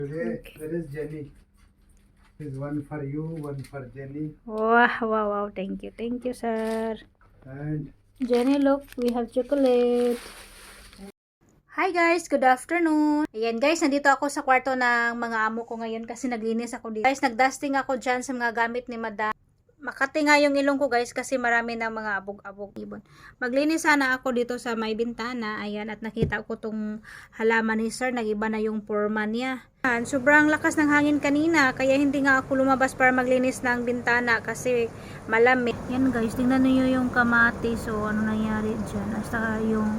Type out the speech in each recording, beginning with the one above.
Today there is Jenny. Is one for you, one for Jenny. Wow, thank you, sir. And Jenny, look, we have chocolate. Hi guys, good afternoon. Ayan guys, nandito ako sa kwarto ng mga amo ko ngayon kasi naglinis ako dito. Guys, nagdusting ako dyan sa mga gamit ni Madam. Makati nga yung ilong ko guys kasi marami ng mga abog-abog ibon. Maglinis sana ako dito sa may bintana. Ayan, at nakita ko tong halaman ni sir. Nagiba na yung forma niya. Ayan, sobrang lakas ng hangin kanina. Kaya hindi nga ako lumabas para maglinis ng bintana kasi malamig. Yan guys, tingnan niyo yung kamatis. So, ano nangyari dyan. Hasta yung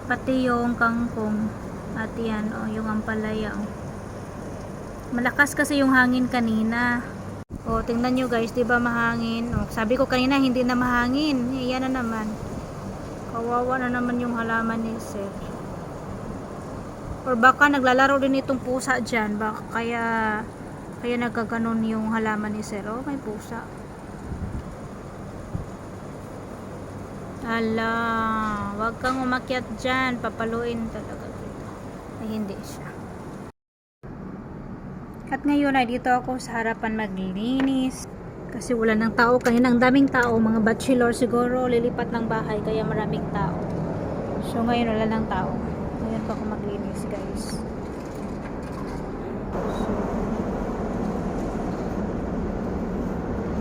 pati yung kangkong. At yan, yung ampalaya. Malakas kasi yung hangin kanina. Tingnan nyo guys, 'di ba mahangin? Sabi ko kanina hindi na mahangin. Iyan na naman. Kawawa na naman yung halaman ni sir. Or baka naglalaro din itong pusa diyan, baka kaya nagkaganon yung halaman ni sir. May pusa. Ala, wag kang umakyat diyan, papaluin talaga kita. Ay hindi siya. At ngayon ay dito ako sa harapan maglinis. Kasi wala ng tao. Kanina ang daming tao. Mga bachelor siguro lilipat ng bahay. Kaya maraming tao. So ngayon wala ng tao. Ngayon pa ako maglinis guys.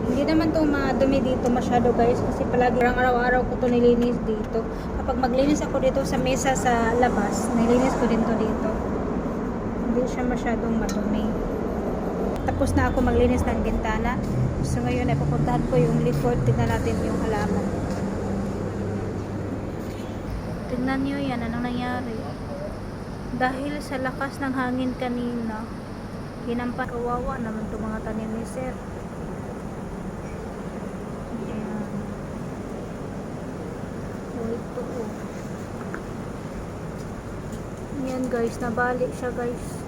Hindi naman itong madumi dito masyado guys. Kasi palagi araw-araw ko ito nilinis dito. Kapag maglinis ako dito sa mesa sa labas, nilinis ko din to dito. Hindi siya masyadong madumi. Tapos na ako maglinis ng bintana. So ngayon ay pupuntahan ko yung likod. Tingnan natin yung halaman. Tingnan nyo yan. Anong nangyari? Dahil sa lakas ng hangin kanina, hinampas. Kawawa naman itong mga tanim ni sir. Ayan. Ito Ayan guys. Nabali siya guys.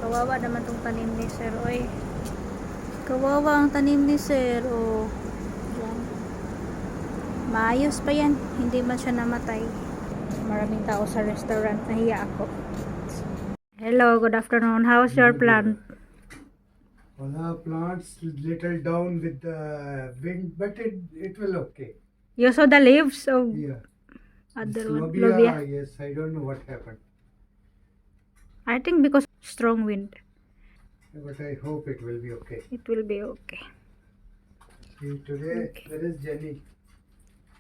Kawawa naman tong tanim ni sir. Oy, kawawa ang tanim ni sir. Yan. Maayos pa yan, hindi man siya namatay. Maraming tao sa restaurant. Nahiya ako. Hello, good afternoon. How's your plant? Wala, plants little down with the wind, but it will okay. You saw the leaves of Yeah. other This one, lobia, lobia? yes, I don't know what happened, I think because strong wind. but I hope it will be okay. It will be okay. See, today Okay. there is Jenny.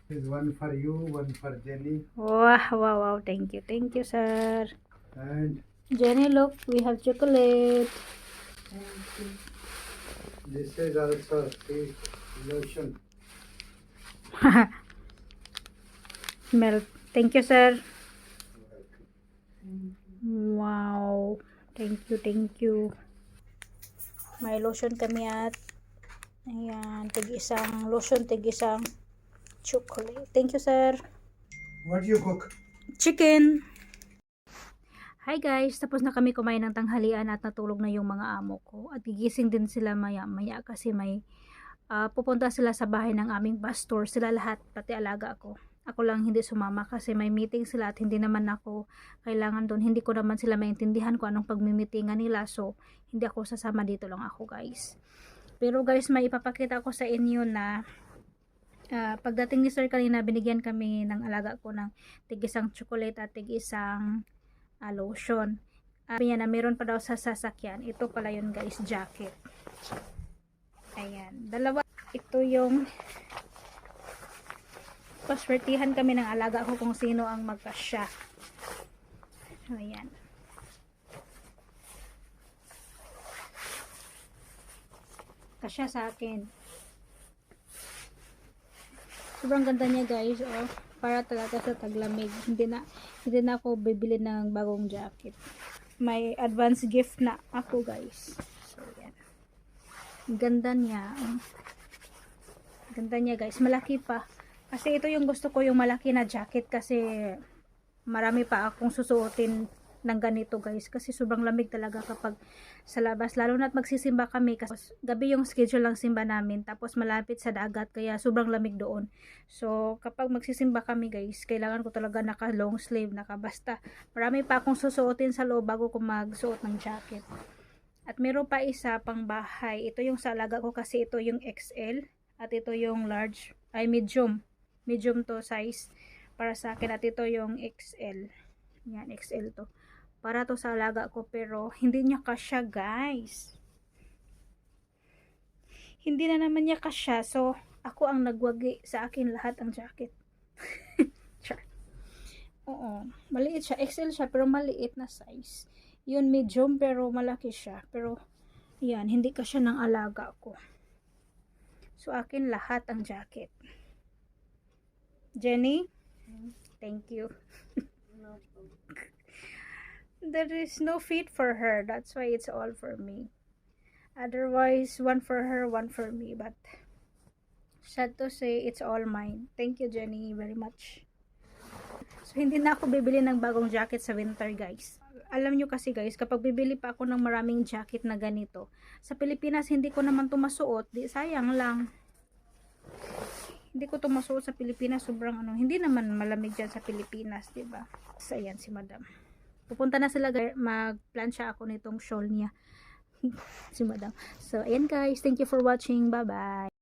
Is one for you, one for Jenny. Wow, thank you, sir. And Jenny, look, we have chocolate. this is also the lotion. Melt. Thank you, sir. Wow. Thank you. May lotion kami at ayan, tig-isang lotion, tig-isang chocolate. Thank you, sir. What do you cook? Chicken. Hi guys, tapos na kami kumain ng tanghalian at natulog na yung mga amo ko. At gigising din sila maya-maya kasi may pupunta sila sa bahay ng aming pastor. Sila lahat, pati alaga ko. Ako lang hindi sumama kasi may meeting sila at hindi naman ako kailangan doon. Hindi ko naman sila maintindihan kung anong pagmimitingan nila. So, hindi ako sasama, dito lang ako guys. Pero guys, may ipapakita ko sa inyo na pagdating ni sir kanina, binigyan kami ng alaga ko ng tig-isang chocolate at tig-isang lotion. Sabi niya na meron pa daw sa sasakyan. Ito pala yun guys, jacket. Ayan, dalawa. Ito yung paswertihan kami ng alaga ko kung sino ang magkasya. Ayan. Kasya sa akin. Sobrang ganda niya guys. Para talaga sa taglamig. Hindi na ako bibili ng bagong jacket. May advance gift na ako guys. So yan. Ganda niya. Ganda niya guys. Malaki pa. Kasi ito yung gusto ko, yung malaki na jacket kasi marami pa akong susuotin ng ganito guys, kasi sobrang lamig talaga kapag sa labas, lalo na't magsisimba kami kasi gabi yung schedule ng simba namin, tapos malapit sa dagat kaya sobrang lamig doon. So kapag magsisimba kami guys, kailangan ko talaga naka long sleeve, naka basta. Marami pa akong susuotin sa loob bago ko magsuot ng jacket. At meron pa isa pang bahay, ito yung sa alaga ko kasi ito yung XL at ito yung large, ay medium to size para sa akin, at ito yung XL. Yan, XL to. Para to sa alaga ko, pero hindi niya kasya, guys. Hindi na naman niya kasya. So, ako ang nagwagi sa akin lahat ang jacket. Char. Oo. Maliit siya. XL siya, pero maliit na size. Yun, medium, pero malaki siya. Pero, yan, hindi kasya ng alaga ko. So, akin lahat ang jacket. Jenny? Thank you. There is no fit for her, that's why it's all for me. Otherwise, one for her, one for me, but sad to say, it's all mine. Thank you, Jenny, very much. So hindi na ako bibili ng bagong jacket sa winter, guys. Alam nyo kasi guys, kapag bibili pa ako ng maraming jacket na ganito, sa Pilipinas hindi ko naman ito masuot, di sayang lang. Hindi ko ito masuot sa Pilipinas, sobrang hindi naman malamig dyan sa Pilipinas, diba? So ayan si Madam. Pupunta na sila, mag-plansya ako nitong shawl niya. Si Madam. So, ayan guys. Thank you for watching. Bye-bye.